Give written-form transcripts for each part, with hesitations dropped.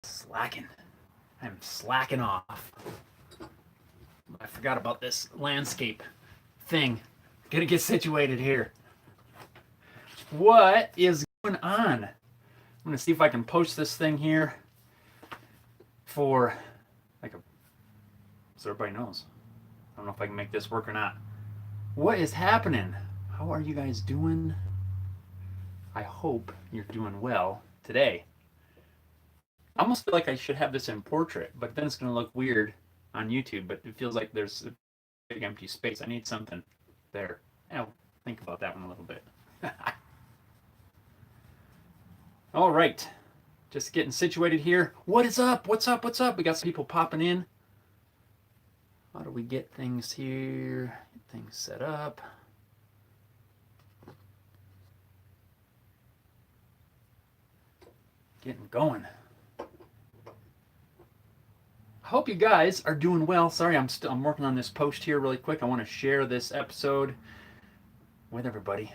Slacking. I'm slacking off. I forgot about this landscape thing. Gonna get situated here. What is going on? I'm gonna see if I can post this thing here for like a so everybody knows. I don't know if I can make this work or not. What is happening? How are you guys doing? I hope you're doing well today. I almost feel like I should have this in portrait, but then it's going to look weird on YouTube, but it feels like there's a big empty space. I need something there. I'll think about that one a little bit. All right. Just getting situated here. What is up? What's up? What's up? We got some people popping in. How do we get things here? Get things set up. Getting going. I hope you guys are doing well. Sorry, I'm working on this post here really quick. I want to share this episode with everybody.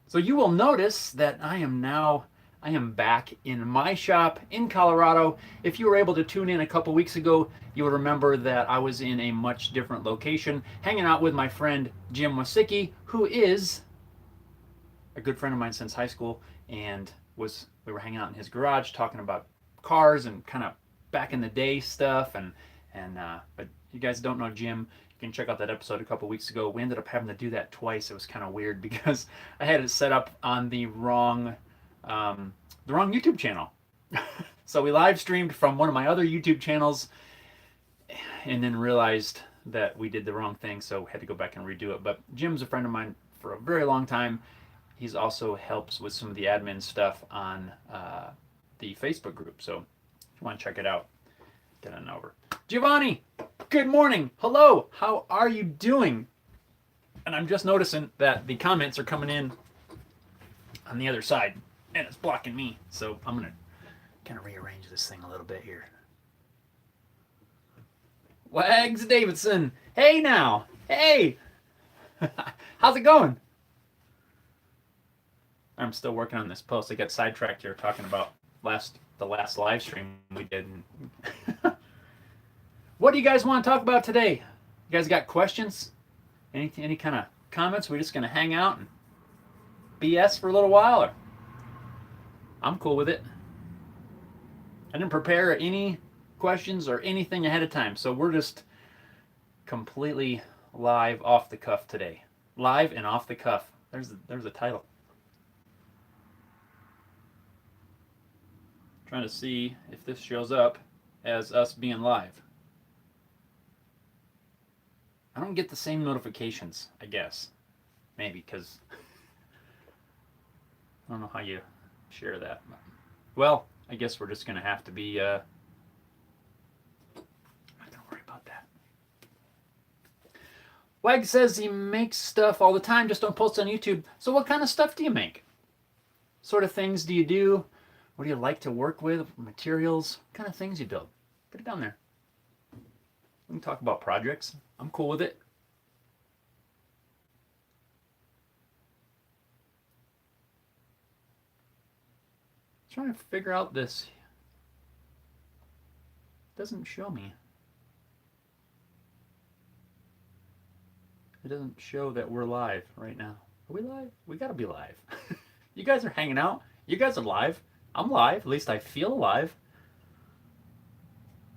So you will notice that I am back in my shop in Colorado. If you were able to tune in a couple weeks ago, you would remember that I was in a much different location, hanging out with my friend Jim Wasicki, who is a good friend of mine since high school, and we were hanging out in his garage talking about cars and kind of back in the day stuff. But you guys don't know Jim. You can check out that episode a couple weeks ago. We ended up having to do that twice. It was kind of weird because I had it set up on the wrong YouTube channel. So we live streamed from one of my other YouTube channels and then realized that we did the wrong thing, so had to go back and redo it. But Jim's a friend of mine for a very long time. He's also helps with some of the admin stuff on the Facebook group. So if you want to check it out, get on over. Giovanni, good morning. Hello. How are you doing? And I'm just noticing that the comments are coming in on the other side, and it's blocking me. So I'm going to kind of rearrange this thing a little bit here. Wags Davidson. Hey now. Hey. How's it going? I'm still working on this post. I got sidetracked here talking about the last live stream we did. What do you guys want to talk about today? You guys got questions? Any kind of comments? We're just going to hang out and BS for a little while? Or I'm cool with it. I didn't prepare any questions or anything ahead of time, so we're just completely live off the cuff today. Live and off the cuff. There's the title. Trying to see if this shows up as us being live. I don't get the same notifications, I guess. Maybe because I don't know how you share that. Well, I guess we're just going to have to be I'm not going to worry about that. Wag says he makes stuff all the time, just don't post on YouTube. So what kind of stuff do you make? What sort of things do you do? What do you like to work with? Materials? What kind of things you build? Put it down there. We can talk about projects. I'm cool with it. Trying to figure out this. It doesn't show me. It doesn't show that we're live right now. Are we live? We gotta be live. You guys are hanging out. You guys are live. I'm live. At least I feel alive.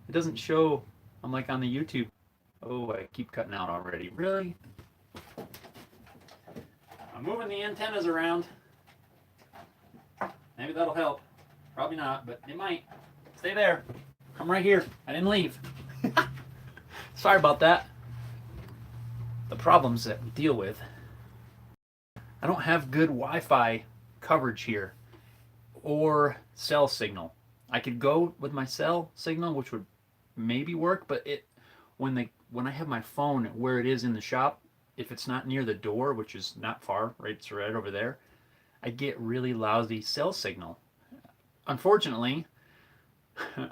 It doesn't show. I'm like on the YouTube. Oh, I keep cutting out already. Really? I'm moving the antennas around. Maybe that'll help. Probably not, but it might. Stay there. I'm right here. I didn't leave. Sorry about that. The problems that we deal with. I don't have good Wi-Fi coverage here or cell signal. I could go with my cell signal, which would maybe work, but when I have my phone where it is in the shop, if it's not near the door, which is not far, right, it's right over there, I get really lousy cell signal. Unfortunately,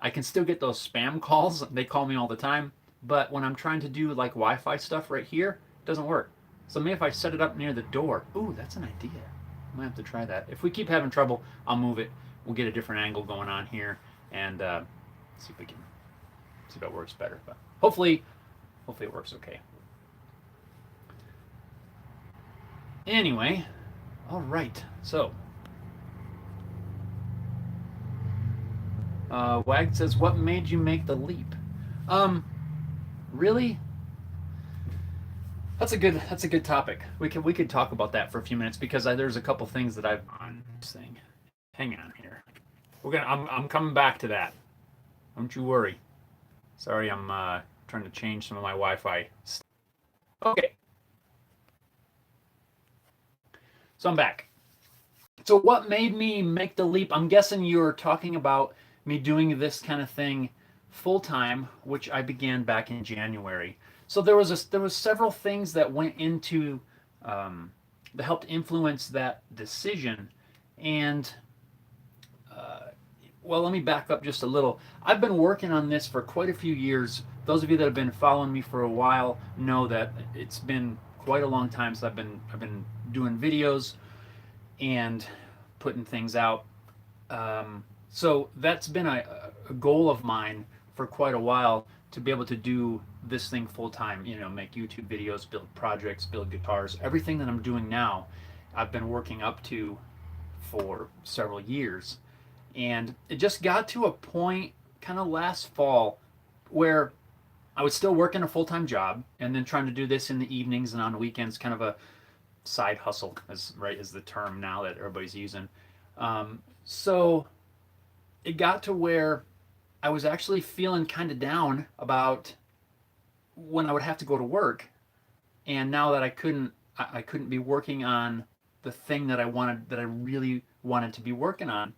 I can still get those spam calls. They call me all the time, but when I'm trying to do like Wi-Fi stuff right here, it doesn't work. So maybe if I set it up near the door. Ooh, that's an idea. might have to try that. If we keep having trouble, I'll move it. We'll get a different angle going on here and see if we can see if it works better. But hopefully it works okay. Anyway, all right. So, Wag says, "What made you make the leap?" Really? That's a good topic. We could talk about that for a few minutes because there's a couple things that I've on this thing. Hang on here. I'm coming back to that. Don't you worry. Sorry, I'm trying to change some of my Wi-Fi. Okay. So I'm back. So what made me make the leap? I'm guessing you're talking about me doing this kind of thing full time, which I began back in January. So there was several things that went into that helped influence that decision. And well, let me back up just a little. I've been working on this for quite a few years. Those of you that have been following me for a while know that it's been quite a long time since I've been doing videos and putting things out. So that's been a goal of mine for quite a while, to be able to do this thing full time, make YouTube videos, build projects, build guitars. Everything that I'm doing now, I've been working up to for several years. And it just got to a point kind of last fall where I was still working a full-time job and then trying to do this in the evenings and on weekends, kind of a side hustle, is the term now that everybody's using. So it got to where I was actually feeling kind of down about when I would have to go to work, and now that I couldn't be working on the thing that I really wanted to be working on.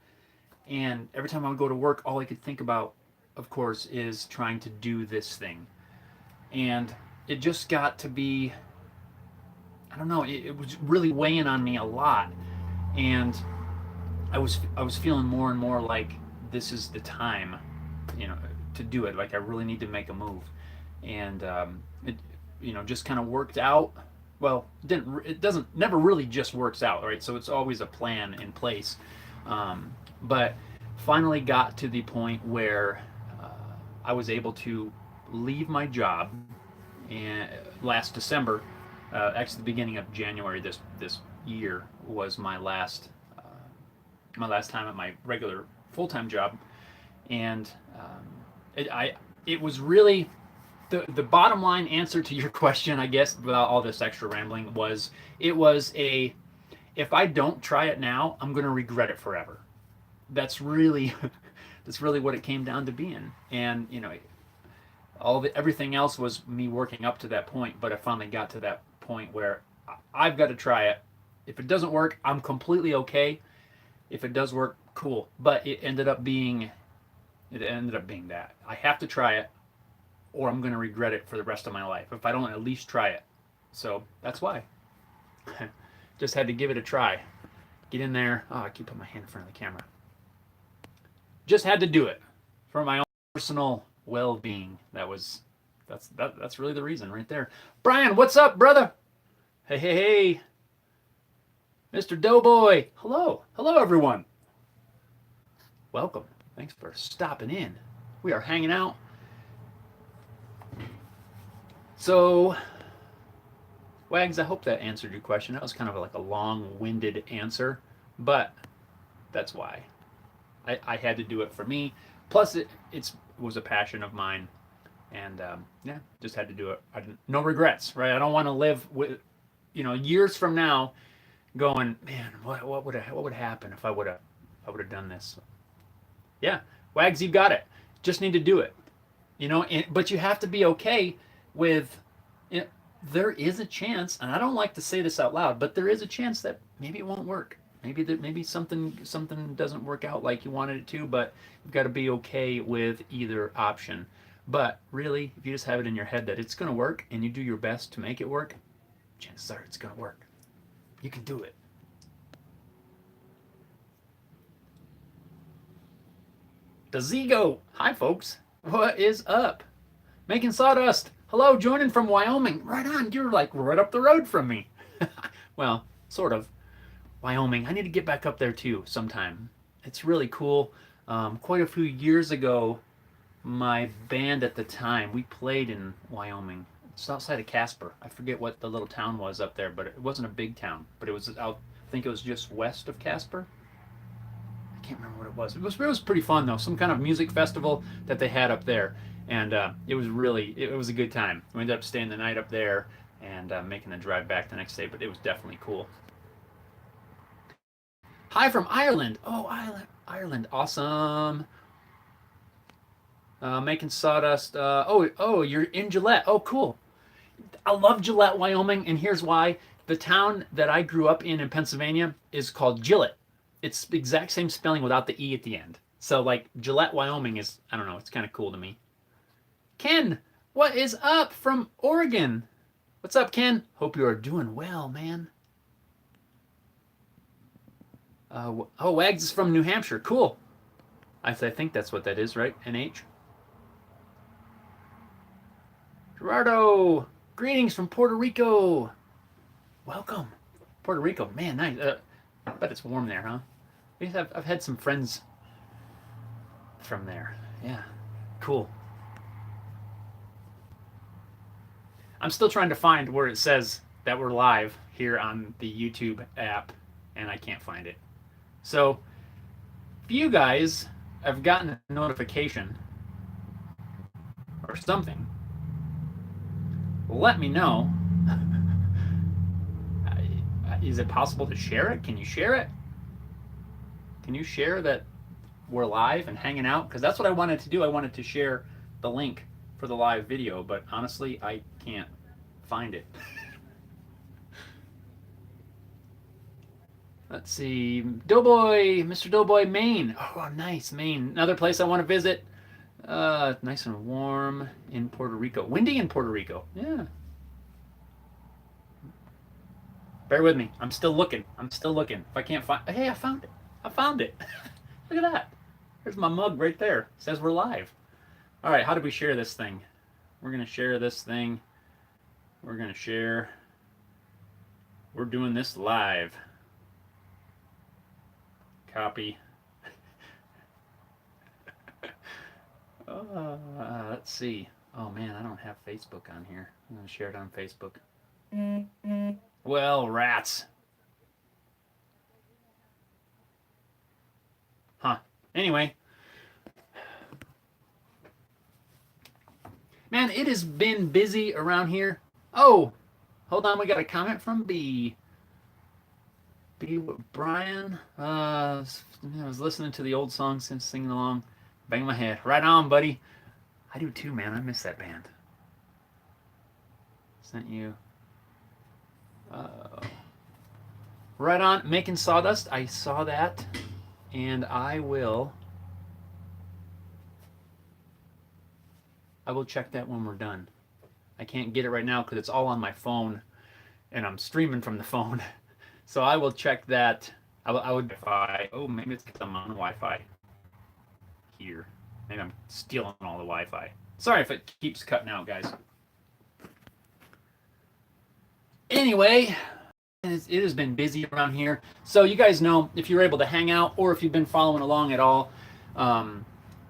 And every time I would go to work, all I could think about, of course, is trying to do this thing. And it just got to be, I don't know, it was really weighing on me a lot. And I was feeling more and more like this is the time, to do it. Like I really need to make a move. And it just kind of worked out. Well, it never really just works out, right? So it's always a plan in place. But finally got to the point where I was able to leave my job last December. Actually, the beginning of January this year was my last time at my regular full-time job, and it was really the bottom line answer to your question, I guess, without all this extra rambling, was if I don't try it now, I'm going to regret it forever. That's really what it came down to being. And everything else was me working up to that point, but I finally got to that point where I've got to try it. If it doesn't work, I'm completely okay. If it does work, cool. But it ended up being that I have to try it, or I'm going to regret it for the rest of my life if I don't at least try it. So that's why. Just had to give it a try. Get in there. Oh, I keep putting my hand in front of the camera. Just had to do it for my own personal well-being. That's really the reason right there. Brian, what's up, brother? Hey. Mr. Doughboy. Hello everyone. Welcome. Thanks for stopping in. We are hanging out. So, Wags, I hope that answered your question. That was kind of like a long-winded answer, but that's why. I had to do it for me. Plus, it was a passion of mine, and just had to do it. No regrets, right? I don't want to live with, years from now, going, man, what would happen if I would have done this? Yeah, Wags, you got it. Just need to do it, but you have to be okay with it. There is a chance, and I don't like to say this out loud, but there is a chance that maybe it won't work. Maybe something doesn't work out like you wanted it to, but you've got to be okay with either option. But really, if you just have it in your head that it's going to work and you do your best to make it work, chances are it's going to work. You can do it. The Zigo. Hi, folks. What is up? Making sawdust. Hello, joining from Wyoming. Right on. You're like right up the road from me. Well, sort of. Wyoming. I need to get back up there too sometime. It's really cool. Quite a few years ago, my band at the time, we played in Wyoming. It's outside of Casper. I forget what the little town was up there, but it wasn't a big town. But it was out. I think it was just west of Casper. I can't remember what it was. It was pretty fun though. Some kind of music festival that they had up there, and it was a good time. We ended up staying the night up there and making the drive back the next day. But it was definitely cool. Hi from Ireland. Oh, Ireland, awesome. Making sawdust. Oh, you're in Gillette. Oh, cool. I love Gillette, Wyoming, and here's why. The town that I grew up in Pennsylvania is called Gillette. It's the exact same spelling without the E at the end. So, like, Gillette, Wyoming is, I don't know, it's kind of cool to me. Ken, what is up from Oregon? What's up, Ken? Hope you are doing well, man. Wags is from New Hampshire. Cool. I think that's what that is, right? NH. Gerardo, greetings from Puerto Rico. Welcome. Puerto Rico, man, nice. I bet it's warm there, huh? I've had some friends from there. Yeah, cool. I'm still trying to find where it says that we're live here on the YouTube app, and I can't find it. So, if you guys have gotten a notification or something, let me know. Is it possible to share it? Can you share it? Can you share that we're live and hanging out? Because that's what I wanted to do. I wanted to share the link for the live video, but honestly, I can't find it. Let's see. Doughboy, Mr. Doughboy, Maine. Oh, nice, Maine. Another place I want to visit. Nice and warm in Puerto Rico. Windy in Puerto Rico. Yeah. Bear with me. I'm still looking. If I can't find... Hey, I found it. Look at that. There's my mug right there. It says we're live. All right, how do we share this thing? We're going to share this thing. We're going to share. We're doing this live. Copy. Let's see. Oh man, I don't have Facebook on here. I'm going to share it on Facebook. Well, rats. Huh. Anyway. Man, it has been busy around here. Oh, hold on. We got a comment from B. Brian. I was listening to the old song since singing along. Bang my head. Right on, buddy. I do too, man. I miss that band. Sent you. Right on. Making sawdust. I saw that. And I will check that when we're done. I can't get it right now because it's all on my phone. And I'm streaming from the phone. So I will check that. I would Wi-Fi. Oh, maybe it's because I'm on Wi-Fi here. Maybe I'm stealing all the Wi-Fi. Sorry if it keeps cutting out, guys. Anyway, it has been busy around here. So you guys know, if you're able to hang out or if you've been following along at all,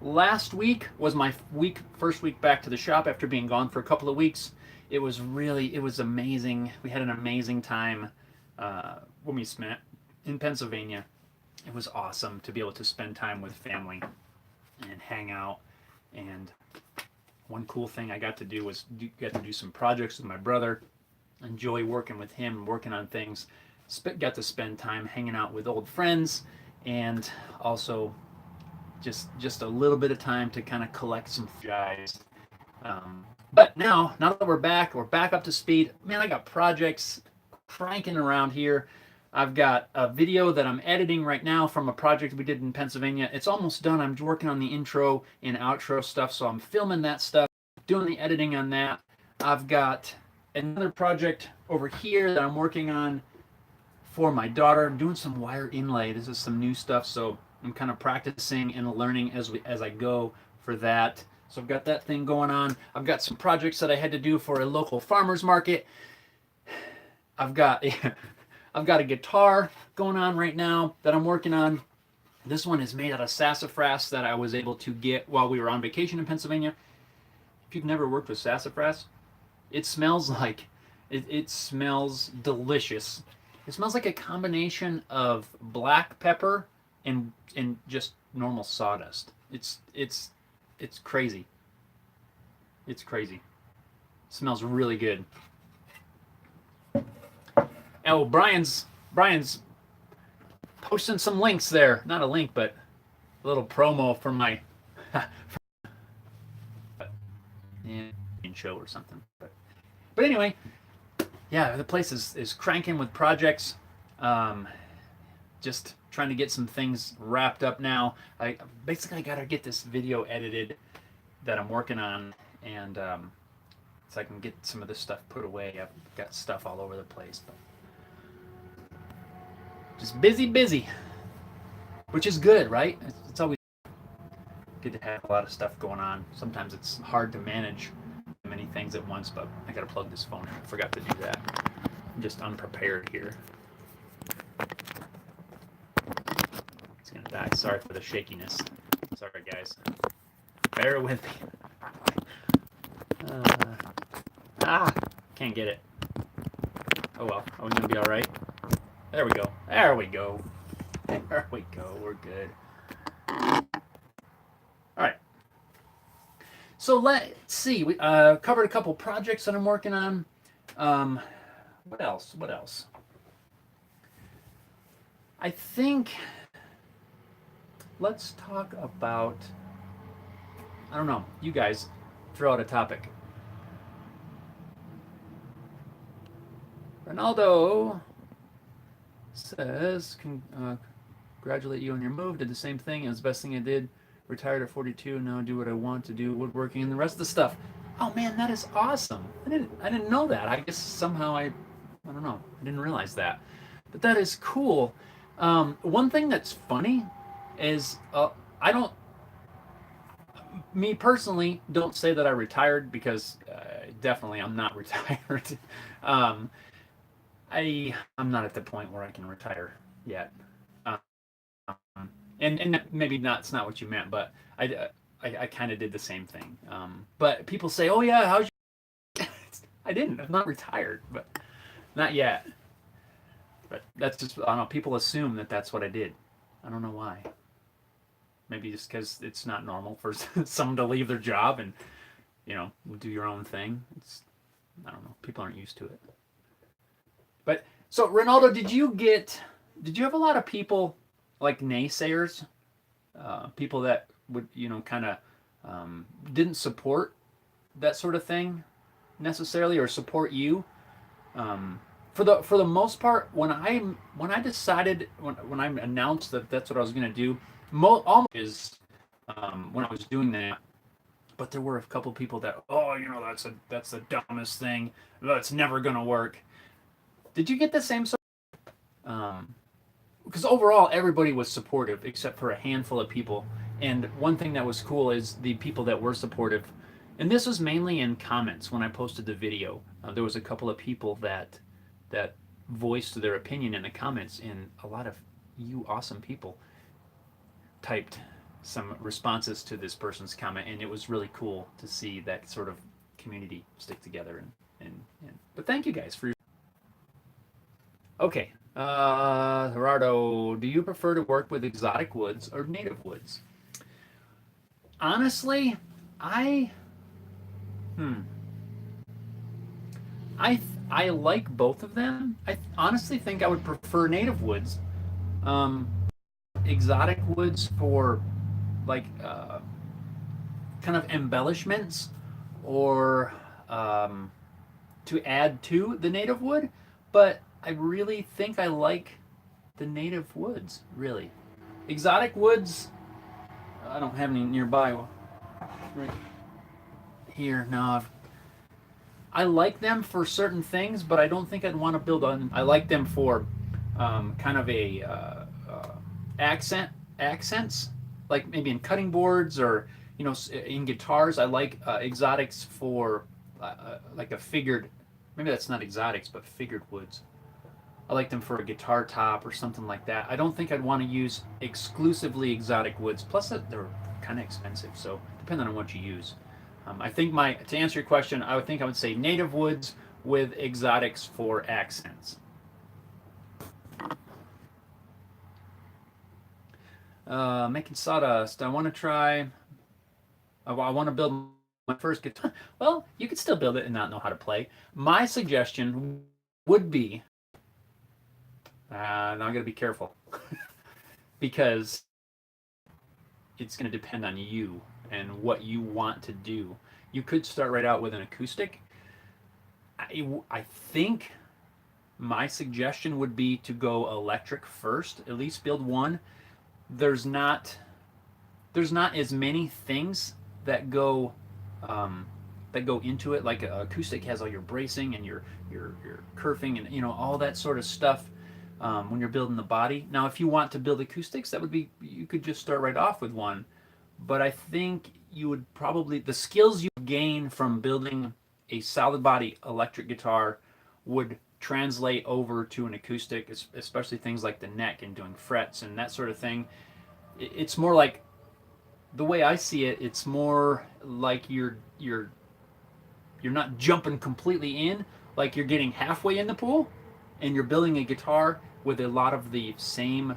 last week was my first week back to the shop after being gone for a couple of weeks. It was amazing. We had an amazing time when we spent in Pennsylvania. It was awesome to be able to spend time with family and hang out. And one cool thing I got to do was get to do some projects with my brother. Enjoy working with him, working on things. Got to spend time hanging out with old friends, and also just a little bit of time to kind of collect some guys. But now that we're back up to speed. Man, I got projects cranking around here. I've got a video that I'm editing right now from a project we did in Pennsylvania. It's almost done. I'm working on the intro and outro stuff, so I'm filming that stuff, doing the editing on that. I've got another project over here that I'm working on for my daughter. I'm doing some wire inlay. This is some new stuff, so I'm kind of practicing and learning as I go for that. So I've got that thing going on. I've got some projects that I had to do for a local farmer's market. I've got I've got a guitar going on right now that I'm working on. This one is made out of sassafras that I was able to get while we were on vacation in Pennsylvania. If you've never worked with sassafras, it smells like, it smells delicious. It smells like a combination of black pepper and just normal sawdust. It's crazy. It's crazy. It smells really good. Oh, Brian's posting some links there. Not a link, but a little promo for my show or something. But anyway, yeah, the place is cranking with projects. Just trying to get some things wrapped up now. I basically got to get this video edited that I'm working on, and so I can get some of this stuff put away. I've got stuff all over the place, but just busy, which is good, right? It's always good to have a lot of stuff going on. Sometimes it's hard to manage many things at once, but I gotta plug this phone in. I forgot to do that. I'm just unprepared here. It's gonna die. Sorry for the shakiness. Sorry, guys. Bear with me. Can't get it. Oh well. Are we gonna be all right? There we go. There we go. There we go. We're good. All right. So let's see. We covered a couple projects that I'm working on. What else? What else? I think let's talk about, I don't know, you guys throw out a topic. Ronaldo says, congratulate you on your move. Did the same thing. It was the best thing I did. Retired at 42. Now do what I want to do, woodworking and the rest of the stuff. Oh man, that is awesome. I didn't know that. I guess somehow I don't know. I didn't realize that. But that is cool. One thing that's funny is me personally don't say that I retired, because definitely I'm not retired. I'm not at the point where I can retire yet. And maybe it's not what you meant, but I kind of did the same thing. But people say, "Oh yeah, how's your?" I didn't. I'm not retired, but not yet. But that's just, I don't know. People assume that that's what I did. I don't know why. Maybe just because it's not normal for someone to leave their job and do your own thing. I don't know. People aren't used to it. But so Ronaldo, did you have a lot of people like naysayers, people that would kind of didn't support that sort of thing necessarily, or support you? For the most part, when I decided, when I announced that that's what I was going to do, almost is when I was doing that. But there were a couple people that, that's the dumbest thing. That's never going to work. Did you get the same sort? Because overall, everybody was supportive except for a handful of people. And one thing that was cool is the people that were supportive, and this was mainly in comments when I posted the video. There was a couple of people that voiced their opinion in the comments, and a lot of you awesome people typed some responses to this person's comment, and it was really cool to see that sort of community stick together. And but thank you guys for your... Okay, Gerardo, do you prefer to work with exotic woods or native woods? Honestly, I like both of them. I honestly think I would prefer native woods. Exotic woods for like kind of embellishments, or to add to the native wood, but I really think I like the native woods, really. Exotic woods, I don't have any nearby. Right here, no. I like them for certain things, but I don't think I'd want to build on. I like them for kind of a accents, like maybe in cutting boards, or in guitars. I like exotics for like a figured. Maybe that's not exotics, but figured woods. I like them for a guitar top or something like that. I don't think I'd want to use exclusively exotic woods. Plus, they're kind of expensive, so depending on what you use. I think to answer your question, I would think I would say native woods with exotics for accents. Making sawdust. I want to try. I want to build my first guitar. Well, you could still build it and not know how to play. My suggestion would be. Now I got to be careful because it's going to depend on you and what you want to do. You could start right out with an acoustic. I think my suggestion would be to go electric first. At least build one. There's not as many things that go into it. Like acoustic has all your bracing and your kerfing and all that sort of stuff when you're building the body. Now, if you want to build acoustics, you could just start right off with one. But I think you would probably the skills you gain from building a solid body electric guitar would translate over to an acoustic, especially things like the neck and doing frets and that sort of thing. It's more like the way I see it. It's more like you're not jumping completely in, like you're getting halfway in the pool, and you're building a guitar with a lot of the same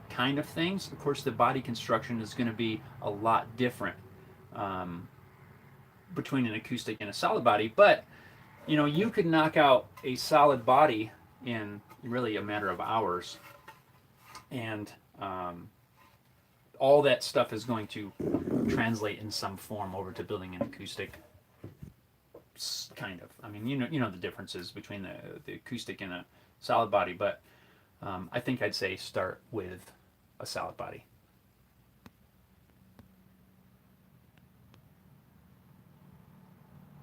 kind of things. Of course, the body construction is going to be a lot different between an acoustic and a solid body, but you could knock out a solid body in really a matter of hours, and all that stuff is going to translate in some form over to building an acoustic. Kind of. I mean, you know the differences between the acoustic and a solid body, but I think I'd say start with a solid body.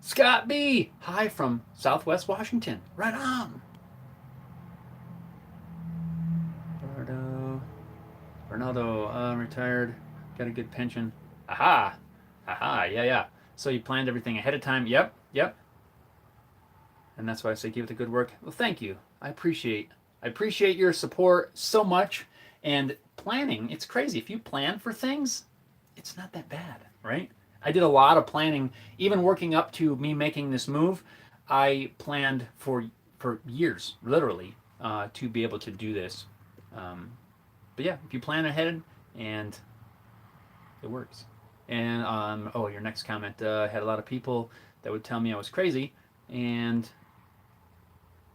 Scott B. Hi from Southwest Washington. Right on. Bernardo, retired, got a good pension. Aha. Aha, yeah. So you planned everything ahead of time. Yep. And that's why I say keep it the good work. Well, thank you. I appreciate your support so much. And planning, it's crazy. If you plan for things, it's not that bad, right? I did a lot of planning, even working up to me making this move. I planned for years, literally, to be able to do this. But yeah, if you plan ahead, and it works. And your next comment had a lot of people that would tell me I was crazy and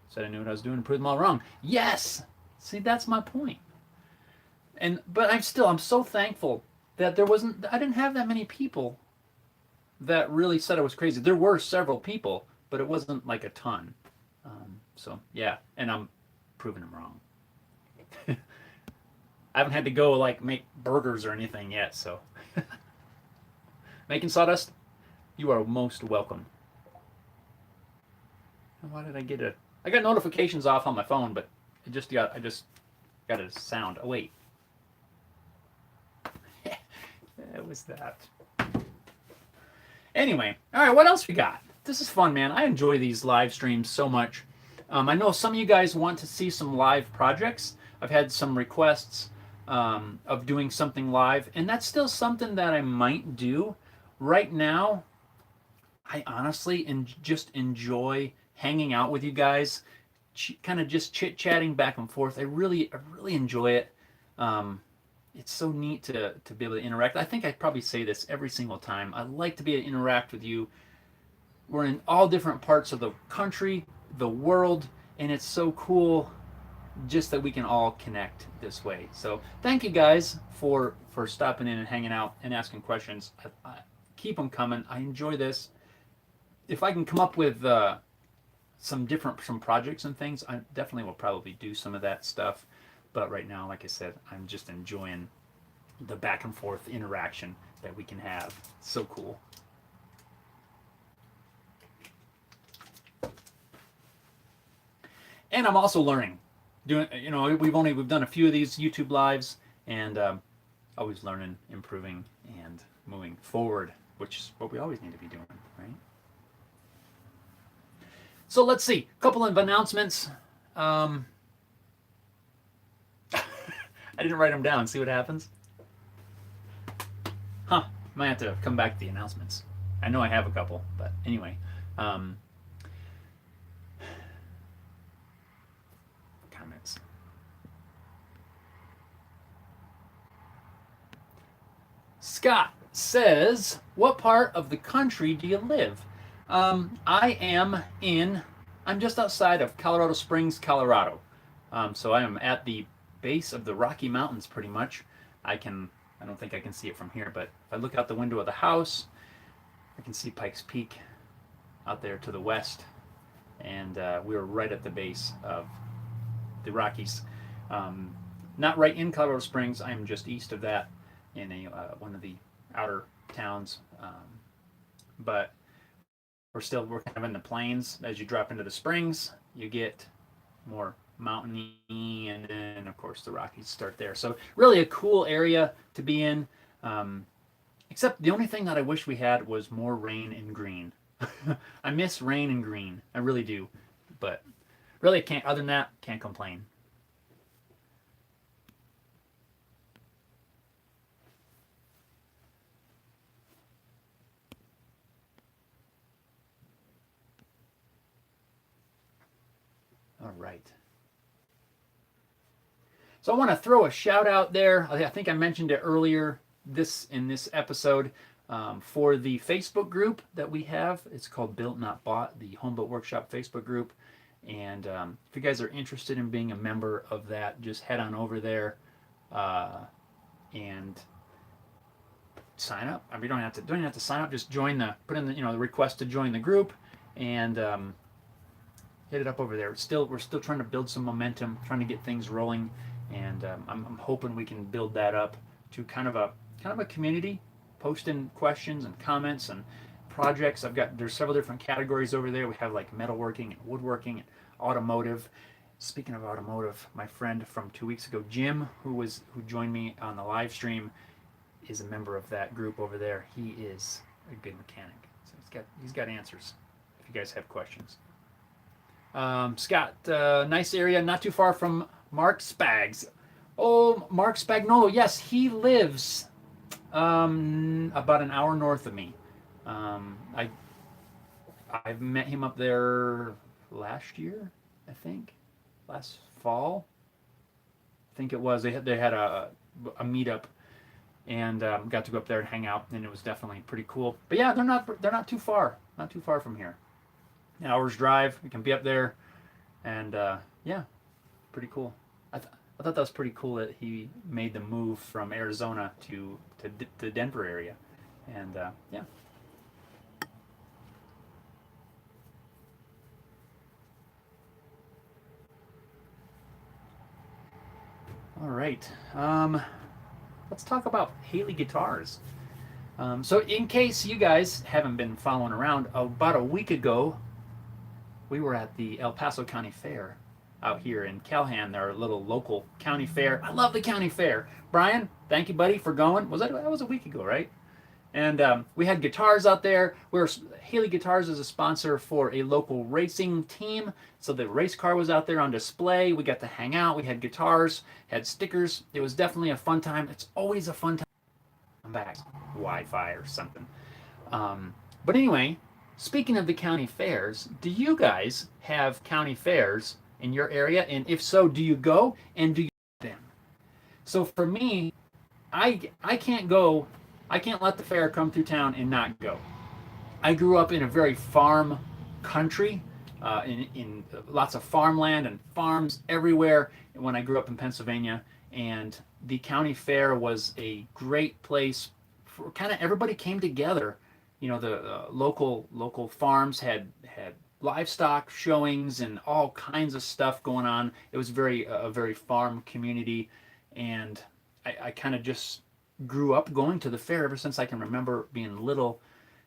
said I knew what I was doing and proved them all wrong. Yes, see, that's my point. But I'm so thankful that I didn't have that many people that really said I was crazy. There were several people, but it wasn't like a ton. So yeah, and I'm proving them wrong. I haven't had to go like make burgers or anything yet, so making sawdust, you are most welcome. Why did I get I got notifications off on my phone, but I just got a sound. Oh wait. That was that. Anyway, all right, what else we got? This is fun, man. I enjoy these live streams so much. I know some of you guys want to see some live projects. I've had some requests of doing something live, and that's still something that I might do. Right now, I honestly just enjoy hanging out with you guys, kind of just chit-chatting back and forth. I really enjoy it. It's so neat to be able to interact. I think I probably say this every single time. I like to be able to interact with you. We're in all different parts of the country, the world, and it's so cool just that we can all connect this way. So thank you guys for stopping in and hanging out and asking questions. Keep them coming. I enjoy this. If I can come up with some projects and things, I definitely will probably do some of that stuff. But right now, like I said, I'm just enjoying the back and forth interaction that we can have. So cool. And I'm also learning. We've done a few of these YouTube lives, and always learning, improving, and moving forward, which is what we always need to be doing, right? So let's see, a couple of announcements. I didn't write them down. See what happens? Huh. Might have to come back to the announcements. I know I have a couple, but anyway. Um, Comments. Scott says, "What part of the country do you live?" I'm just outside of Colorado Springs, Colorado. So I am at the base of the Rocky Mountains pretty much. I don't think I can see it from here, but if I look out the window of the house, I can see Pikes Peak out there to the west. And we're right at the base of the Rockies. Not right in Colorado Springs. I'm just east of that in one of the outer towns. But we're kind of in the plains. As you drop into the springs, you get more mountainy, and then of course the Rockies start there. So really a cool area to be in. Except the only thing that I wish we had was more rain and green. I miss rain and green. I really do. But really can't, other than that, can't complain. All right. So I want to throw a shout out there. I think I mentioned it earlier in this episode for the Facebook group that we have. It's called Built Not Bought, the Homebuilt Workshop Facebook group. And if you guys are interested in being a member of that, just head on over there and sign up. I mean, you don't have to sign up. Just put in the request to join the group, and hit it up over there. We're still trying to build some momentum, trying to get things rolling, and I'm hoping we can build that up to kind of a community, posting questions and comments and projects. There's several different categories over there. We have like metalworking and woodworking and automotive. Speaking of automotive, my friend from 2 weeks ago, Jim, who joined me on the live stream, is a member of that group over there. He is a good mechanic, so he's got answers if you guys have questions. Scott, nice area, not too far from Mark Spags. Oh, Mark Spagnolo, yes, he lives about an hour north of me. I've met him up there last year, I think, last fall. I think it was. They had a meetup, and got to go up there and hang out, and it was definitely pretty cool. But yeah, they're not too far from here. An hour's drive. We can be up there, and yeah, pretty cool. I thought that was pretty cool that he made the move from Arizona to the Denver area, and yeah. All right. Let's talk about Haley guitars. So in case you guys haven't been following around, about a week ago, we were at the El Paso County Fair out here in Calhan, their little local county fair. I love the county fair. Brian, thank you, buddy, for going. That was a week ago, right? And we had guitars out there. Haley Guitars is a sponsor for a local racing team. So the race car was out there on display. We got to hang out. We had guitars, had stickers. It was definitely a fun time. It's always a fun time. I'm back. Wi-Fi or something. But anyway, speaking of the county fairs, do you guys have county fairs in your area? And if so, do you go and do you them? So for me, I can't go. I can't let the fair come through town and not go. I grew up in a very farm country, in lots of farmland and farms everywhere when I grew up in Pennsylvania. And the county fair was a great place for kind of everybody came together. You know, the local farms had livestock showings and all kinds of stuff going on. It was a very farm community, and I kind of just grew up going to the fair ever since I can remember being little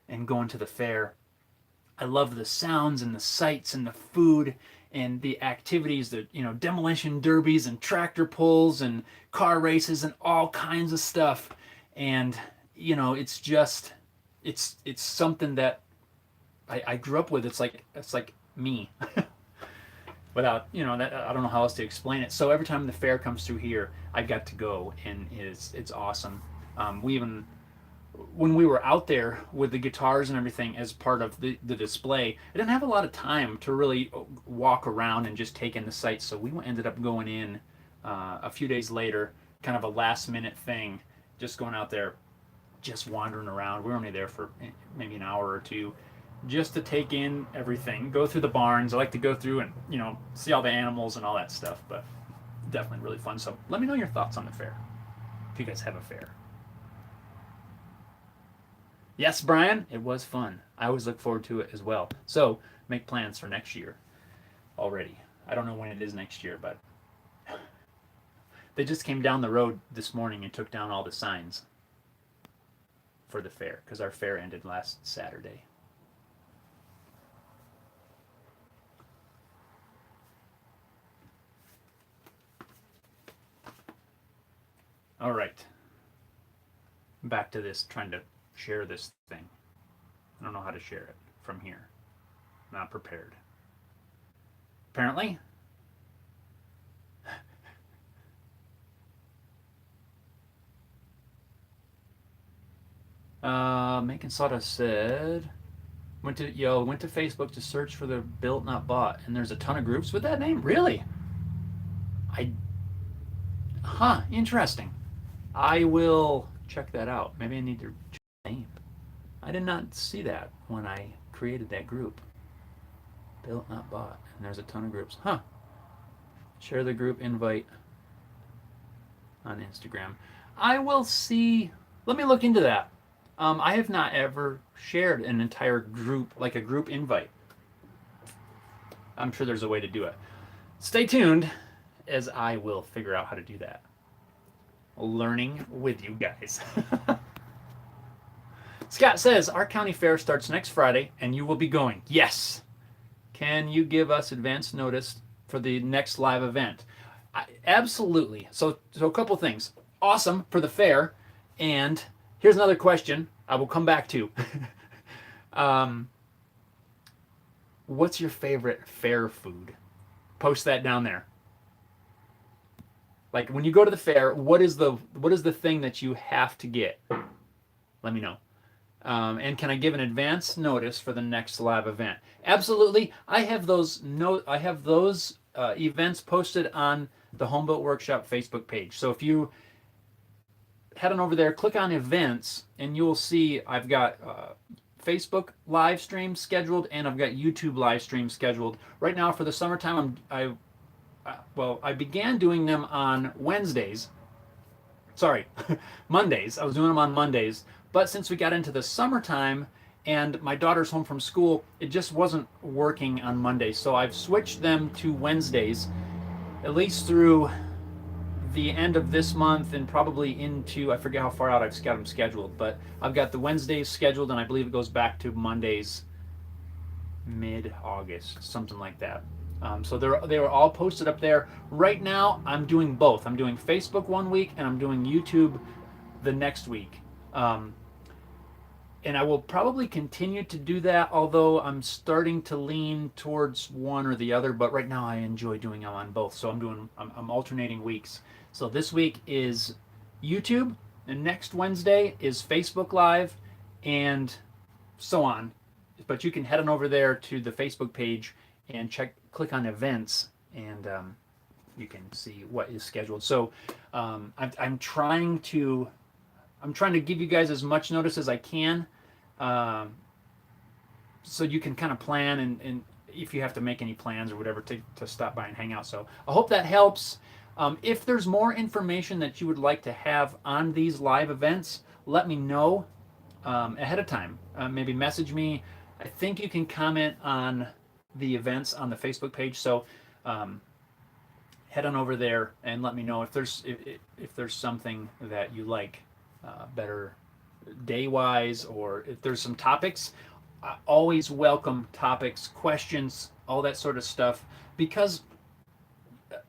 and going to the fair. I love the sounds and the sights and the food and the activities, demolition derbies and tractor pulls and car races and all kinds of stuff. And it's just it's something that I grew up with. It's like me. without, that, I don't know how else to explain it. So every time the fair comes through here, I got to go, and it's awesome. We even, when we were out there with the guitars and everything as part of the display, I didn't have a lot of time to really walk around and just take in the sights. So we ended up going in a few days later, kind of a last minute thing, just going out there, just wandering around. We were only there for maybe an hour or two, just to take in everything, go through the barns. I like to go through and see all the animals and all that stuff. But definitely really fun. So let me know your thoughts on the fair, if you guys have a fair. Yes, Brian, it was fun. I always look forward to it as well. So make plans for next year already. I don't know when it is next year, but they just came down the road this morning and took down all the signs for the fair, because our fair ended last Saturday. All right. Back to this, trying to share this thing. I don't know how to share it from here. Not prepared. Apparently. Macon Sawdust said, went to Facebook to search for the built not bought, and there's a ton of groups with that name. Really? Interesting. I will check that out. Maybe I need to check the name. I did not see that when I created that group. Built not bought, and there's a ton of groups. Share the group invite on Instagram. I will see. Let me look into that. I have not ever shared an entire group, like a group invite. I'm sure there's a way to do it. Stay tuned, as I will figure out how to do that. Learning with you guys. Scott says, our county fair starts next Friday, and you will be going. Yes. Can you give us advance notice for the next live event? Absolutely. So a couple things. Awesome for the fair, and here's another question I will come back to. What's your favorite fair food? Post that down there. Like, when you go to the fair, what is the thing that you have to get? Let me know. And can I give an advance notice for the next live event? Absolutely. I have those events posted on the Homebuilt Workshop Facebook page. So if you head on over there, click on events, and you'll see I've got Facebook live stream scheduled, and I've got YouTube live stream scheduled. Right now for the summertime, I began doing them on Wednesdays. Sorry, Mondays. I was doing them on Mondays. But since we got into the summertime and my daughter's home from school, it just wasn't working on Mondays. So I've switched them to Wednesdays, at least through the end of this month and probably into, I forget how far out I've got them scheduled, but I've got the Wednesdays scheduled, and I believe it goes back to Mondays mid-August, something like that. So they were all posted up there. Right now, I'm doing both. I'm doing Facebook one week, and I'm doing YouTube the next week. And I will probably continue to do that, although I'm starting to lean towards one or the other. But right now, I enjoy doing them on both. So I'm alternating weeks. So this week is YouTube, and next Wednesday is Facebook Live, and so on. But you can head on over there to the Facebook page and click on events, and you can see what is scheduled. So I'm trying to give you guys as much notice as I can, so you can kind of plan, and if you have to make any plans or whatever to stop by and hang out. So I hope that helps. If there's more information that you would like to have on these live events, let me know ahead of time. Maybe message me. I think you can comment on the events on the Facebook page. So head on over there and let me know if there's something that you like better day-wise, or if there's some topics. I always welcome topics, questions, all that sort of stuff, because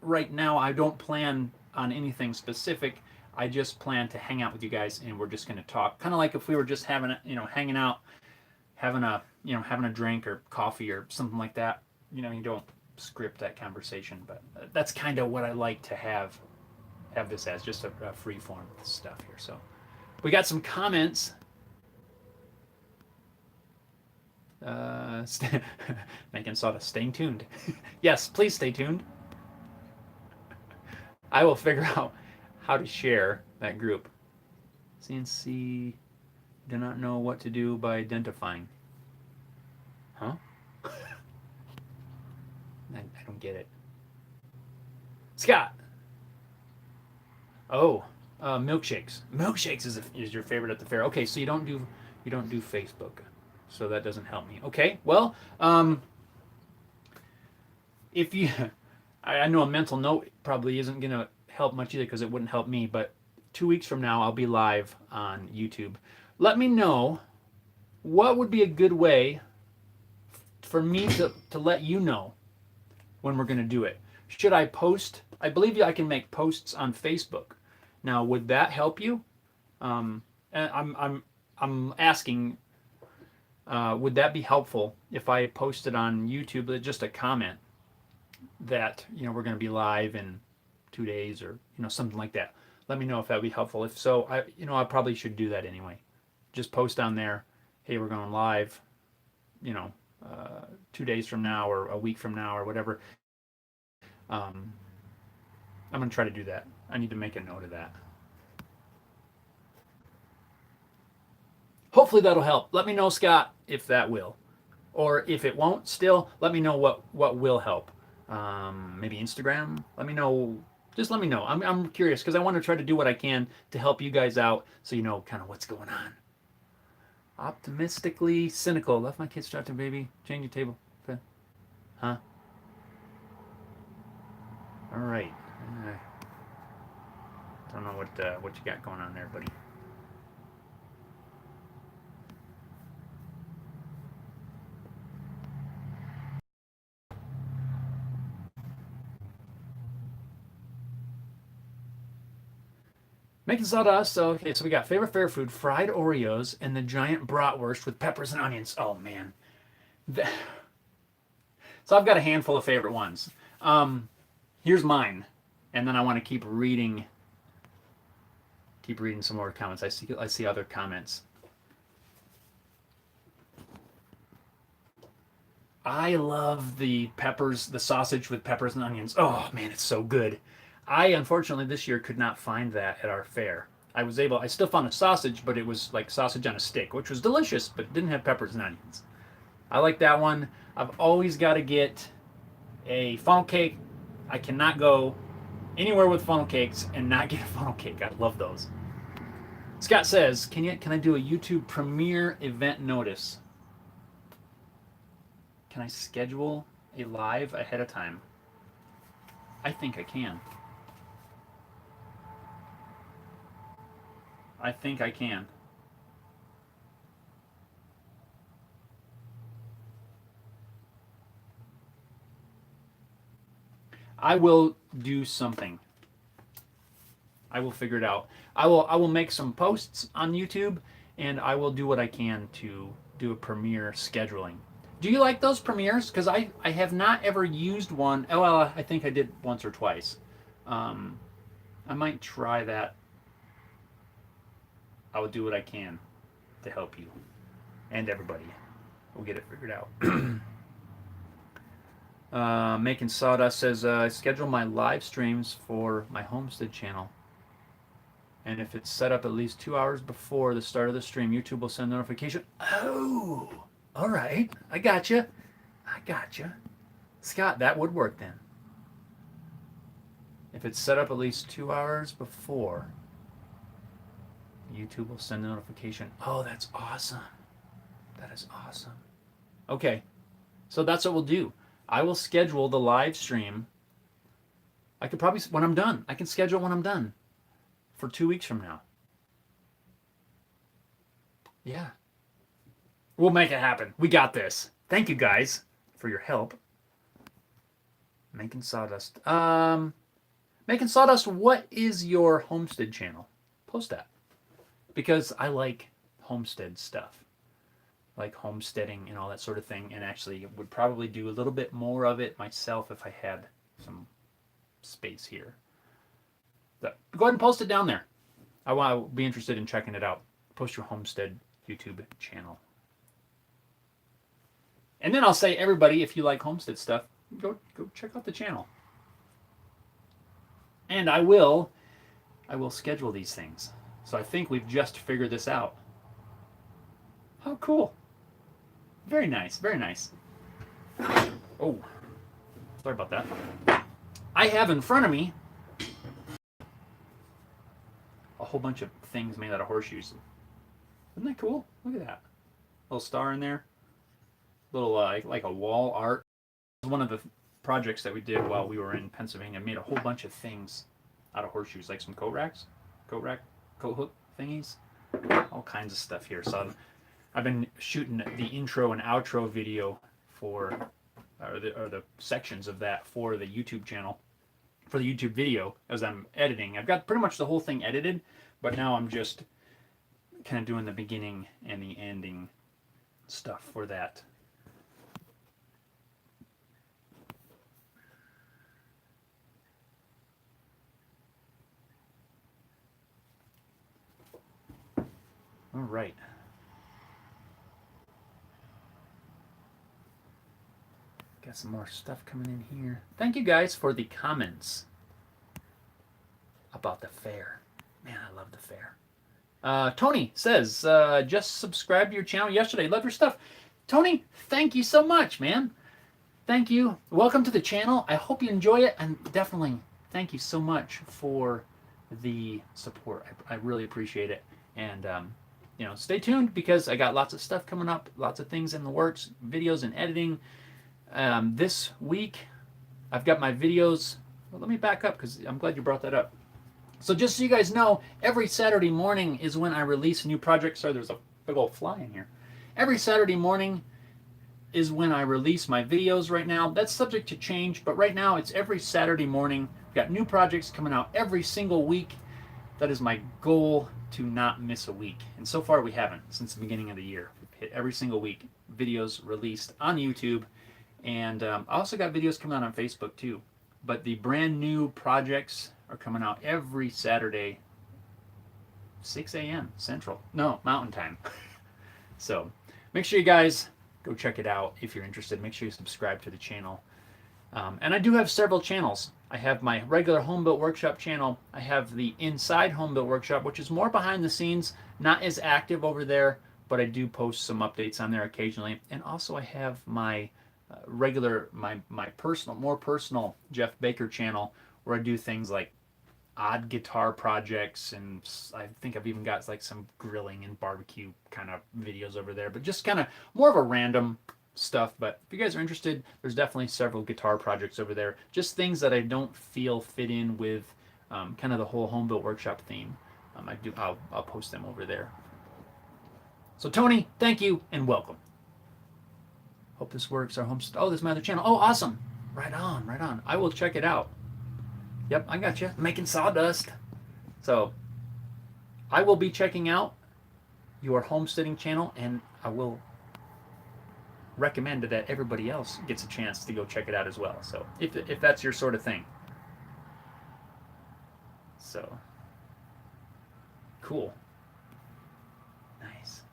right now I don't plan on anything specific. I just plan to hang out with you guys, and we're just going to talk, kind of like if we were just having hanging out, having a drink or coffee or something like that. You don't script that conversation, but that's kind of what I like to have this as, just a free form stuff here. So we got some comments. Making sawdust, staying tuned. Yes, please stay tuned. I will figure out how to share that group. CNC do not know what to do by identifying. Huh? I don't get it. Scott. Oh, milkshakes. Milkshakes is your favorite at the fair. Okay, so you don't do Facebook, so that doesn't help me. Okay, well, if you, I know a mental note probably isn't gonna help much either because it wouldn't help me. But 2 weeks from now, I'll be live on YouTube. Let me know what would be a good way for me to let you know when we're gonna do it. Should I post? I believe I can make posts on Facebook. Now, would that help you? And I'm asking, would that be helpful if I posted on YouTube just a comment that we're going to be live in 2 days or something like that? Let me know if that would be helpful. If so, I probably should do that anyway. Just post on there, hey, we're going live, 2 days from now or a week from now or whatever. I'm going to try to do that. I need to make a note of that. Hopefully that'll help. Let me know, Scott, if that will. Or if it won't, still, let me know what will help. Maybe Instagram? Let me know. Just let me know. I'm curious because I want to try to do what I can to help you guys out so you know kind of what's going on. Optimistically cynical. Left my kids distracted, baby. Change your table. Okay. Huh? All right. Don't know what you got going on there, buddy. Making sawdust. So, okay, so we got favorite fair food, fried Oreos, and the giant bratwurst with peppers and onions. Oh man. So I've got a handful of favorite ones. Here's mine, and then I want to keep reading some more comments. I see other comments. I love the peppers, the sausage with peppers and onions. Oh man, it's so good. I unfortunately this year could not find that at our fair. I still found a sausage, but it was like sausage on a stick, which was delicious, but didn't have peppers and onions. I like that one. I've always got to get a funnel cake. I cannot go anywhere with funnel cakes and not get a funnel cake. I love those. Scott says, can I do a YouTube premiere event notice? Can I schedule a live ahead of time? I think I can. I think I can. I will do something. I will figure it out. I will make some posts on YouTube, and I will do what I can to do a premiere scheduling. Do you like those premieres? Because I have not ever used one. Oh, well, I think I did once or twice. I might try that. I will do what I can to help you and everybody. We'll get it figured out. Making Sawdust says, schedule my live streams for my Homestead channel. And if it's set up at least 2 hours before the start of the stream, YouTube will send notification. Oh, all right. I gotcha. Scott, that would work then. If it's set up at least 2 hours before, YouTube will send a notification. Oh, that's awesome. That is awesome. Okay, so that's what we'll do. I will schedule the live stream. I could probably, when I'm done, I can schedule when I'm done for 2 weeks from now. Yeah. We'll make it happen. We got this. Thank you guys for your help. Making Sawdust. Making Sawdust, what is your Homestead channel? Post that. Because I like Homestead stuff. like homesteading and all that sort of thing, and actually would probably do a little bit more of it myself if I had some space here. So go ahead and post it down there. I will be interested in checking it out. Post your homestead YouTube channel. And then I'll say, everybody, if you like homestead stuff, go check out the channel. And I will schedule these things. So I think we've just figured this out. How cool. Very nice, very nice. Oh, sorry about that. I have in front of me a whole bunch of things made out of horseshoes. Isn't that cool? Look at that. Little star in there. Little like a wall art. One of the projects that we did while we were in Pennsylvania, made a whole bunch of things out of horseshoes, like some coat hook thingies, all kinds of stuff here. So I've been shooting the intro and outro video for, or the sections of that for the YouTube channel, for the YouTube video as I'm editing. I've got pretty much the whole thing edited, but now I'm just kind of doing the beginning and the ending stuff for that. All right. Got some more stuff coming in here. Thank you guys for the comments about the fair. Man, I love the fair. Tony says, just subscribed to your channel yesterday. Love your stuff. Tony, thank you so much, man. Thank you. Welcome to the channel. I hope you enjoy it. And definitely thank you so much for the support. I really appreciate it. And, you know, stay tuned because I got lots of stuff coming up, lots of things in the works, videos and editing. This week, I've got my videos. Well, let me back up because I'm glad you brought that up. So just so you guys know, every Saturday morning is when I release a new project. Sorry, there's a big old fly in here. Every Saturday morning is when I release my videos right now. That's subject to change, but right now it's every Saturday morning. I've got new projects coming out every single week. That is my goal, to not miss a week. And so far we haven't since the beginning of the year. We've hit every single week videos released on YouTube. And I also got videos coming out on Facebook too. But the brand new projects are coming out every Saturday, 6 a.m. Central. No, Mountain Time. So make sure you guys go check it out if you're interested. Make sure you subscribe to the channel. And I do have several channels. I have my regular Home Built Workshop channel. I have the Inside Home Built Workshop, which is more behind the scenes, not as active over there, but I do post some updates on there occasionally. And also I have my regular, my personal, more personal Jeff Baker channel, where I do things like odd guitar projects, and I think I've even got like some grilling and barbecue kind of videos over there, but just kind of more of a random stuff. But if you guys are interested, there's definitely several guitar projects over there, just things that I don't feel fit in with kind of the whole Home Built Workshop theme. I'll post them over there. So Tony, thank you and welcome. Hope this works. Our homestead. Oh, this is my other channel. Oh, awesome. Right on, right on. I will check it out. Yep, I got you. Making sawdust. So I will be checking out your homesteading channel, and I will recommend that everybody else gets a chance to go check it out as well. So if that's your sort of thing. So cool. Nice.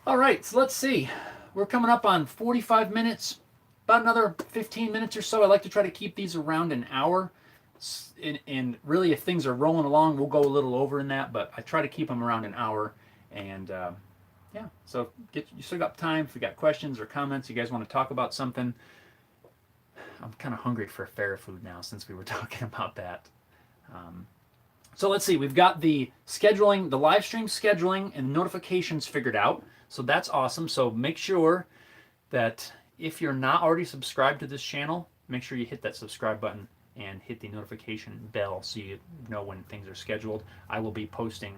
All right, so let's see. We're coming up on 45 minutes. About another 15 minutes or so. I like to try to keep these around an hour. And really, if things are rolling along, we'll go a little over in that, but I try to keep them around an hour. And yeah, so you still got time. If you got questions or comments, you guys want to talk about something. I'm kind of hungry for fair food now since we were talking about that. So let's see. We've got the scheduling, the live stream scheduling and notifications figured out. So that's awesome. So make sure that if you're not already subscribed to this channel, make sure you hit that subscribe button and hit the notification bell so you know when things are scheduled. I will be posting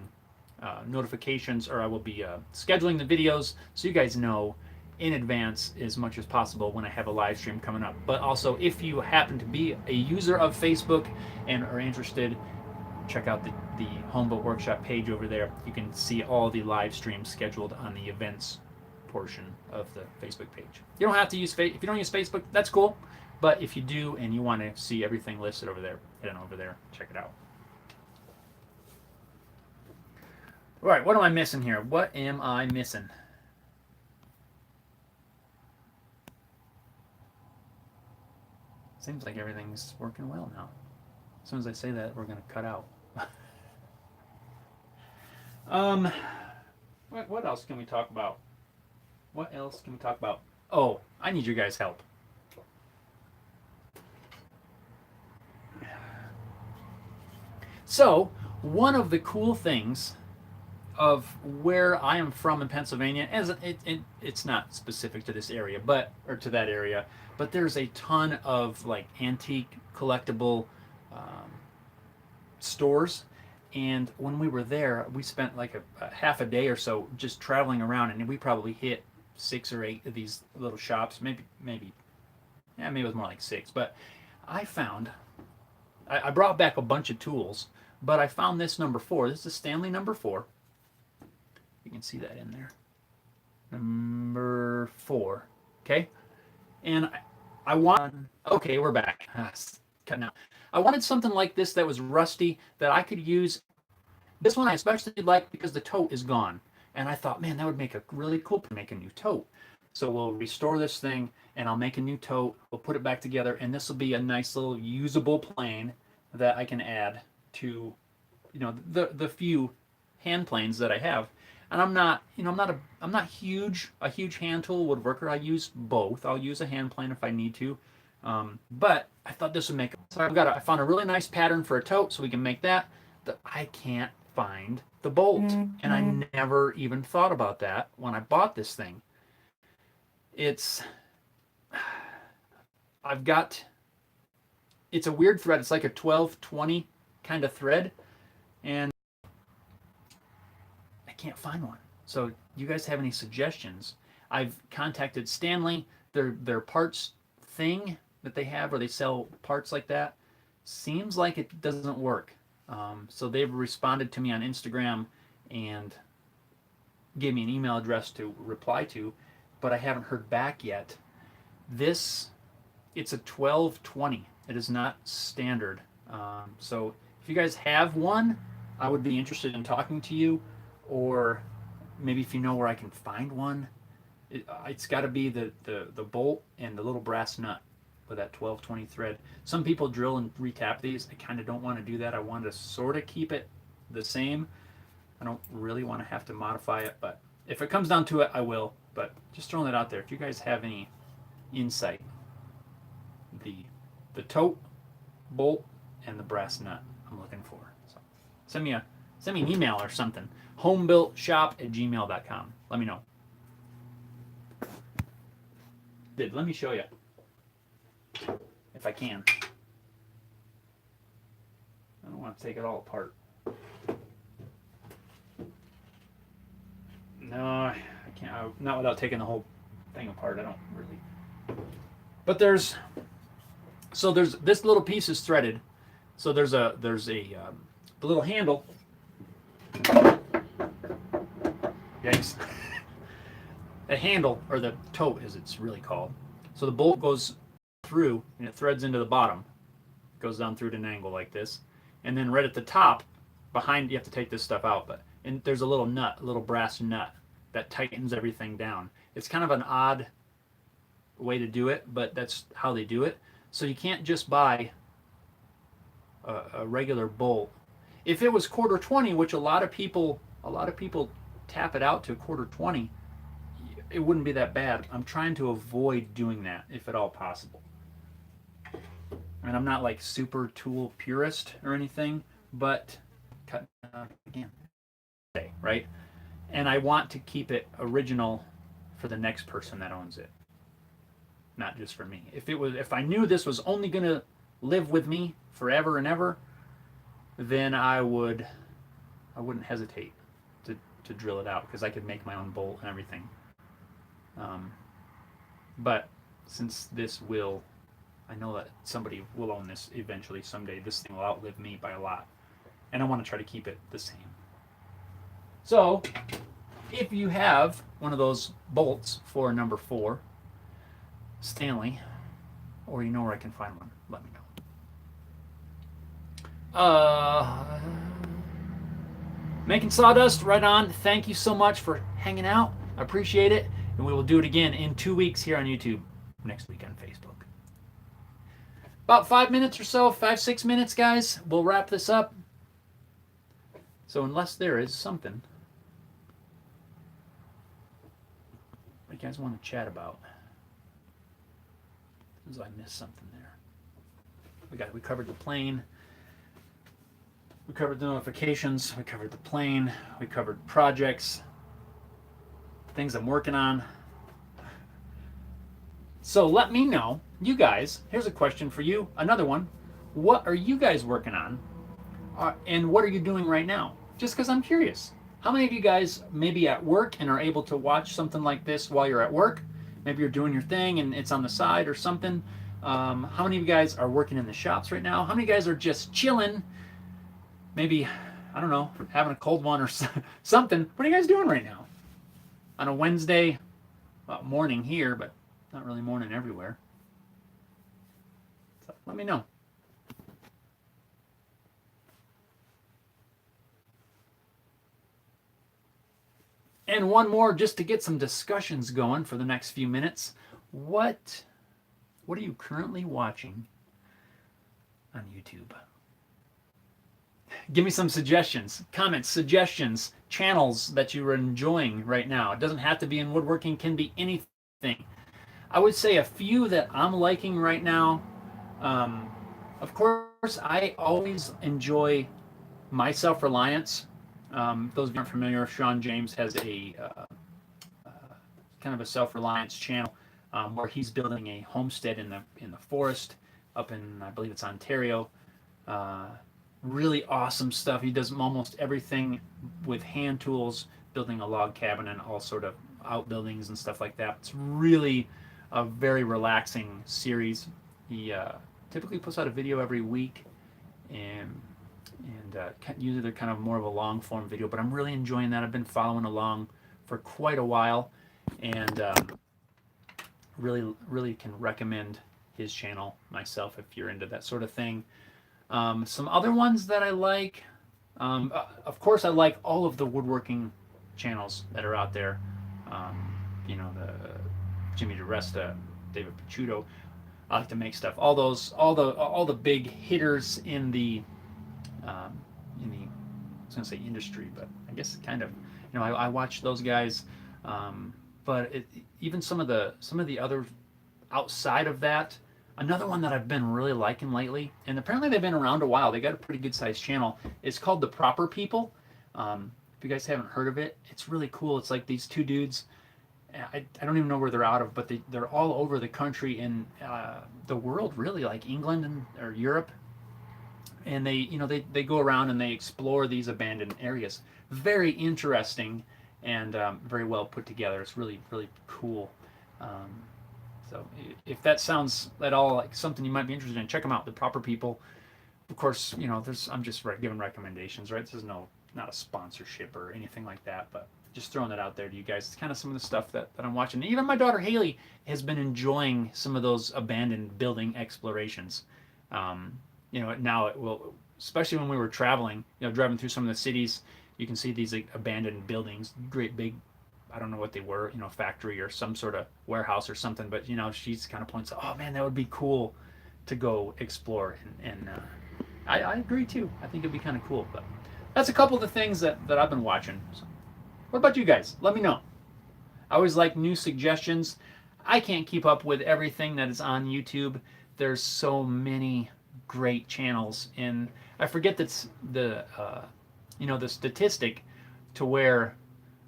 notifications, or I will be scheduling the videos so you guys know in advance as much as possible when I have a live stream coming up. But also, if you happen to be a user of Facebook and are interested, check out the Homebuilt Workshop page over there. You can see all the live streams scheduled on the events portion of the Facebook page. You don't have to use if you don't use Facebook, that's cool. But if you do and you want to see everything listed over there, head on over there, check it out. All right, what am I missing here? What am I missing? Seems like everything's working well now. As soon as I say that, we're going to cut out. What else can we talk about? What else can we talk about? Oh, I need your guys' help. So, one of the cool things of where I am from in Pennsylvania, as it's not specific to this area, or to that area, but there's a ton of like antique collectible stores. And when we were there, we spent like a half a day or so just traveling around, and we probably hit 6 or 8 of these little shops. Maybe it was more like 6. But I brought back a bunch of tools, but I found this number 4. This is a Stanley number 4. You can see that in there. Number 4. Okay? And okay, we're back. Cutting out. I wanted something like this that was rusty that I could use. This one I especially like because the tote is gone. And I thought, man, that would make a really cool to make a new tote. So we'll restore this thing and I'll make a new tote. We'll put it back together, and this will be a nice little usable plane that I can add to, the few hand planes that I have. And I'm not a huge hand tool woodworker. I use both. I'll use a hand plane if I need to. But I thought this would make. So I found a really nice pattern for a tote, so we can make that. I can't find the bolt, and I never even thought about that when I bought this thing. It's a weird thread. It's like a 12-20 kind of thread, and I can't find one. So you guys have any suggestions? I've contacted Stanley. Their parts thing that they have, where they sell parts like that, seems like it doesn't work. So they've responded to me on Instagram and gave me an email address to reply to, but I haven't heard back yet. It's a 12-20. It is not standard. So if you guys have one, I would be interested in talking to you, or maybe if you know where I can find one. It's got to be the bolt and the little brass nut with that 12-20 thread. Some people drill and retap these. I kind of don't want to do that. I want to sort of keep it the same. I don't really want to have to modify it, but if it comes down to it, I will. But just throwing that out there, if you guys have any insight, the tote, bolt, and the brass nut I'm looking for. So send me an email or something. homebuiltshop@gmail.com. Let me know. Let me show you, if I can. I don't want to take it all apart. No, I can't. Not without taking the whole thing apart. I don't really. But there's this little piece is threaded. So there's a the little handle. Yikes. The handle, or the tote as it's really called. So the bolt goes through and it threads into the bottom. It goes down through at an angle like this. And then right at the top, behind, you have to take this stuff out, and there's a little nut, a little brass nut that tightens everything down. It's kind of an odd way to do it, but that's how they do it. So you can't just buy a regular bolt. If it was 1/4-20, which a lot of people tap it out to 1/4-20, it wouldn't be that bad. I'm trying to avoid doing that if at all possible. And I'm not like super tool purist or anything, but cut again, right? And I want to keep it original for the next person that owns it, not just for me. If I knew this was only gonna live with me forever and ever, then I wouldn't hesitate to drill it out, because I could make my own bolt and everything. But since I know that somebody will own this eventually someday. This thing will outlive me by a lot. and I want to try to keep it the same. So if you have one of those bolts for number 4 Stanley, or you know where I can find one, let me know. Making sawdust, right on. Thank you so much for hanging out. I appreciate it, and we will do it again in 2 weeks here on YouTube, next week on Facebook. About 5 minutes or so, 5-6 minutes, guys. We'll wrap this up. So unless there is something you guys want to chat about, as I missed something there. We covered the plane. We covered the notifications. We covered the plane. We covered projects, things I'm working on. So let me know, you guys. Here's a question for you. Another one. What are you guys working on? And what are you doing right now? Just because I'm curious. How many of you guys may be at work and are able to watch something like this while you're at work? Maybe you're doing your thing and it's on the side or something. How many of you guys are working in the shops right now? How many of you guys are just chilling? Maybe, I don't know, having a cold one or something. What are you guys doing right now? On a Wednesday morning here, but not really morning everywhere. So let me know. And one more just to get some discussions going for the next few minutes. What are you currently watching on YouTube? Give me some suggestions, comments, suggestions, channels that you are enjoying right now. It doesn't have to be in woodworking, can be anything. I would say a few that I'm liking right now. Of course, I always enjoy My Self-Reliance. Those of you aren't familiar, Sean James has a kind of a self-reliance channel where he's building a homestead in the forest up in, I believe it's Ontario. Really awesome stuff. He does almost everything with hand tools, building a log cabin and all sort of outbuildings and stuff like that. It's really a very relaxing series. He typically puts out a video every week, and usually they're kind of more of a long form video, but I'm really enjoying that. I've been following along for quite a while, and really can recommend his channel myself if you're into that sort of thing. Some other ones that I like, of course I like all of the woodworking channels that are out there. The Jimmy DeResta, David Picciuto. I like to make stuff. All the big hitters in the I was gonna say industry, but I guess kind of, I watch those guys. But even some of the other outside of that. Another one that I've been really liking lately, and apparently they've been around a while. They got a pretty good sized channel. It's called The Proper People. If you guys haven't heard of it, it's really cool. It's like these two dudes. I don't even know where they're out of, but they're all over the country and the world, really, like England or Europe. And they go around and they explore these abandoned areas. Very interesting and very well put together. It's really, really cool. So if that sounds at all like something you might be interested in, check them out. The Proper People. Of course, I'm just giving recommendations, right? This is not a sponsorship or anything like that, but just throwing that out there to you guys. It's kind of some of the stuff that I'm watching. Even my daughter Haley has been enjoying some of those abandoned building explorations. Now it will, especially when we were traveling, driving through some of the cities, you can see these abandoned buildings, great big, I don't know what they were, factory or some sort of warehouse or something, but she's kind of points out, oh man, that would be cool to go explore, and I agree too. I think it'd be kind of cool. But that's a couple of the things that I've been watching. So, what about you guys? Let me know. I always like new suggestions. I can't keep up with everything that is on YouTube. There's so many great channels, and I forget that's the statistic to where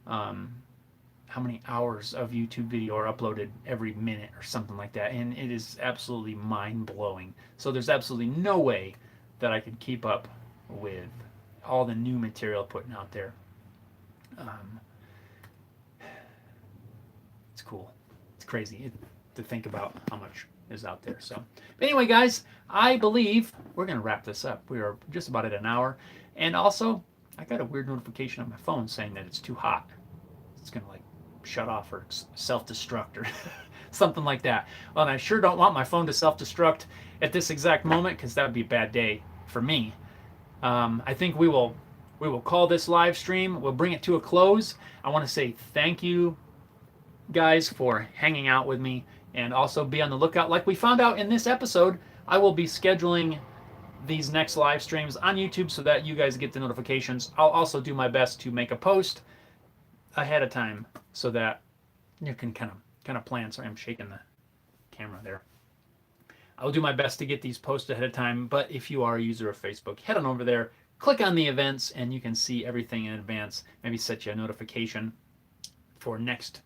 how many hours of YouTube video are uploaded every minute or something like that, and it is absolutely mind-blowing. So there's absolutely no way that I could keep up with all the new material putting out there. It's cool. It's crazy to think about how much is out there. So, but anyway, guys, I believe we're going to wrap this up. We are just about at an hour. And also, I got a weird notification on my phone saying that it's too hot. It's going to like shut off or self-destruct or something like that. Well, and I sure don't want my phone to self-destruct at this exact moment, because that would be a bad day for me. I think we will call this live stream. We'll bring it to a close. I want to say thank you guys for hanging out with me, and also be on the lookout. Like we found out in this episode, I will be scheduling these next live streams on YouTube so that you guys get the notifications. I'll also do my best to make a post ahead of time so that you can kind of plan. Sorry, I'm shaking the camera there. I'll do my best to get these posted ahead of time, but if you are a user of Facebook, head on over there, click on the events, and you can see everything in advance. Maybe set you a notification for next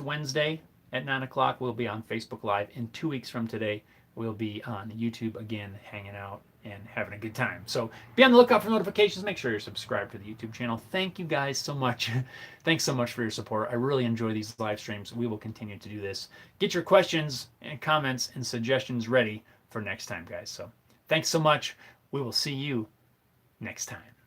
Wednesday at 9 o'clock. We'll be on Facebook Live. In 2 weeks from today, we'll be on YouTube again, hanging out and having a good time. So be on the lookout for notifications. Make sure you're subscribed to the YouTube channel. Thank you guys so much. Thanks so much for your support. I really enjoy these live streams. We will continue to do this. Get your questions and comments and suggestions ready for next time, guys. So thanks so much. We will see you next time.